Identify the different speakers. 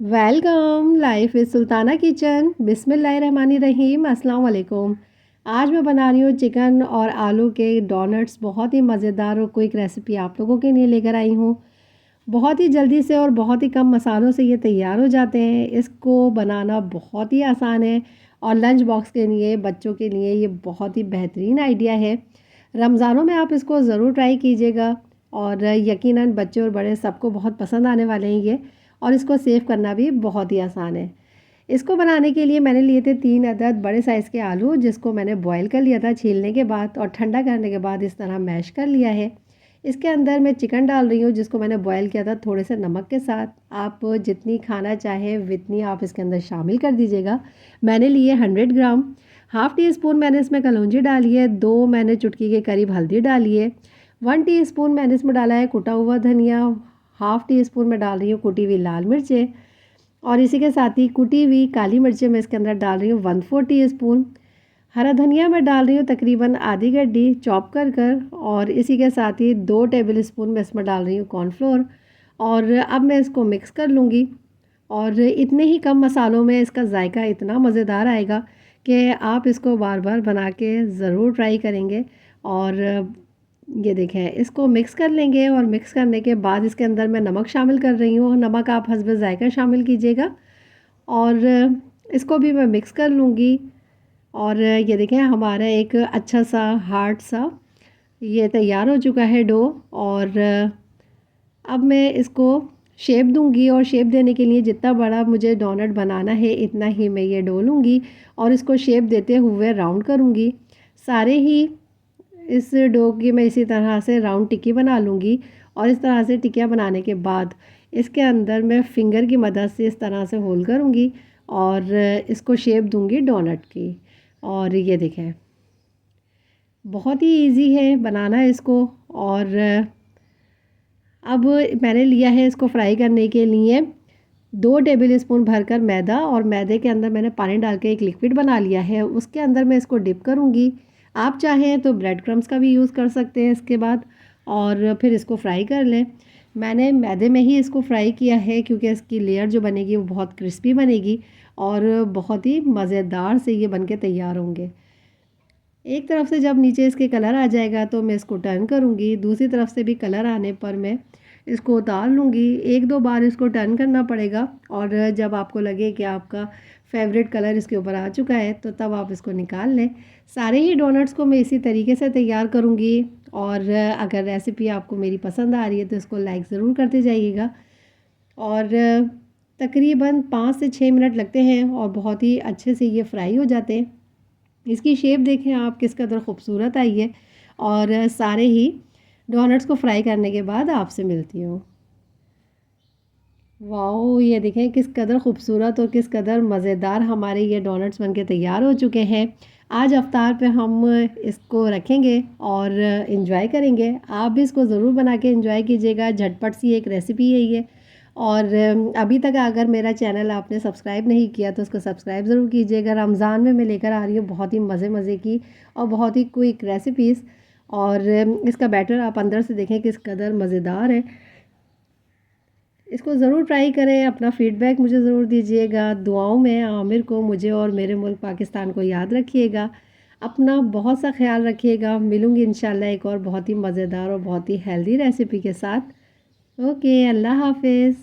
Speaker 1: Welcome life is Sultana kitchen. बिस्मिल्लाहिर्रहमानिर्रहीम। अस्सलाम वालेकुम। आज मैं बना रही हूँ चिकन और आलू के डोनट्स। बहुत ही मज़ेदार और क्विक रेसिपी आप लोगों के लिए लेकर आई हूँ। बहुत ही जल्दी से और बहुत ही कम मसालों से ये तैयार हो जाते हैं। इसको बनाना बहुत ही आसान है और लंच बॉक्स के लिए बच्चों के लिए ये बहुत ही बेहतरीन आइडिया है। रमज़ानों में आप इसको ज़रूर ट्राई कीजिएगा और यकीनन बच्चे और बड़े सबको बहुत पसंद आने वाले हैं ये। और इसको सेव करना भी बहुत ही आसान है। इसको बनाने के लिए मैंने लिए थे 3 अदद बड़े साइज़ के आलू, जिसको मैंने बॉईल कर लिया था छीलने के बाद और ठंडा करने के बाद इस तरह मैश कर लिया है। इसके अंदर मैं चिकन डाल रही हूँ जिसको मैंने बॉईल किया था थोड़े से नमक के साथ। आप जितनी खाना चाहें उतनी आप इसके अंदर शामिल कर दीजिएगा। मैंने लिए 100 ग्राम। हाफ़ टी स्पून मैंने इसमें कलौंजी डाली है, 2 मैंने चुटकी के करीब हल्दी डाली है, 1 टीस्पून मैंने इसमें डाला है कुटा हुआ धनिया, हाफ़ टी स्पून मैं डाल रही हूँ कुटी हुई लाल मिर्चें और इसी के साथ ही कुटी हुई काली मिर्चें मैं इसके अंदर डाल रही हूँ 1/4 टीस्पून। हरा धनिया मैं डाल रही हूँ तकरीबन आधी गड्डी चॉप कर कर और इसी के साथ ही 2 टेबल स्पून मैं इसमें डाल रही हूँ कॉर्नफ्लोर। और अब मैं इसको मिक्स कर लूँगी और इतने ही कम मसालों में इसका जायका इतना मज़ेदार आएगा कि आप इसको बार बार बना के ज़रूर ट्राई करेंगे। और ये देखें, इसको मिक्स कर लेंगे और मिक्स करने के बाद इसके अंदर मैं नमक शामिल कर रही हूँ। नमक आप हस्ब ज़ायका शामिल कीजिएगा और इसको भी मैं मिक्स कर लूँगी। और ये देखें, हमारा एक अच्छा सा हार्ड सा ये तैयार हो चुका है डो। और अब मैं इसको शेप दूंगी और शेप देने के लिए जितना बड़ा मुझे डोनट बनाना है इतना ही मैं ये डो लूँगी और इसको शेप देते हुए राउंड करूँगी। सारे ही इस डो की मैं इसी तरह से राउंड टिक्की बना लूँगी और इस तरह से टिक्कियाँ बनाने के बाद इसके अंदर मैं फिंगर की मदद से इस तरह से होल करूँगी और इसको शेप दूँगी डोनट की। और ये देखें, बहुत ही इजी है बनाना इसको। और अब मैंने लिया है इसको फ्राई करने के लिए 2 टेबल स्पून भरकर मैदा और मैदे के अंदर मैंने पानी डाल के एक लिक्विड बना लिया है, उसके अंदर मैं इसको डिप करूँगी। आप चाहें तो ब्रेड क्रम्स का भी यूज़ कर सकते हैं इसके बाद और फिर इसको फ्राई कर लें। मैंने मैदे में ही इसको फ्राई किया है क्योंकि इसकी लेयर जो बनेगी वो बहुत क्रिस्पी बनेगी और बहुत ही मज़ेदार से ये बन के तैयार होंगे। एक तरफ से जब नीचे इसके कलर आ जाएगा तो मैं इसको टर्न करूँगी, दूसरी तरफ से भी कलर आने पर मैं इसको उतार लूँगी। 1-2 बार इसको टर्न करना पड़ेगा और जब आपको लगे कि आपका फेवरेट कलर इसके ऊपर आ चुका है तो तब आप इसको निकाल लें। सारे ही डोनट्स को मैं इसी तरीके से तैयार करूँगी और अगर रेसिपी आपको मेरी पसंद आ रही है तो इसको लाइक ज़रूर करते जाइएगा। और तकरीबन 5 से 6 मिनट लगते हैं और बहुत ही अच्छे से ये फ्राई हो जाते हैं। इसकी शेप देखें आप किस कदर खूबसूरत आई है। और सारे ही डोनट्स को फ्राई करने के बाद आपसे मिलती हूँ। वाओ, ये देखें किस कदर खूबसूरत और किस कदर मज़ेदार हमारे ये डोनट्स बनके तैयार हो चुके हैं। आज अफ्तार पे हम इसको रखेंगे और इन्जॉय करेंगे। आप भी इसको ज़रूर बना के इन्जॉय कीजिएगा। झटपट सी एक रेसिपी है ये। और अभी तक अगर मेरा चैनल आपने सब्सक्राइब नहीं किया तो उसको सब्सक्राइब ज़रूर कीजिएगा। रमज़ान में मैं लेकर आ रही हूँ बहुत ही मज़े मज़े की और बहुत ही क्विक रेसिपीज़। और इसका बैटर आप अंदर से देखें किस कदर मज़ेदार है। इसको ज़रूर ट्राई करें, अपना फ़ीडबैक मुझे ज़रूर दीजिएगा। दुआओं में आमिर को, मुझे और मेरे मुल्क पाकिस्तान को याद रखिएगा। अपना बहुत सा ख्याल रखिएगा। मिलूँगी इंशाल्लाह एक और बहुत ही मज़ेदार और बहुत ही हेल्दी रेसिपी के साथ। ओके, अल्लाह हाफ़िज़।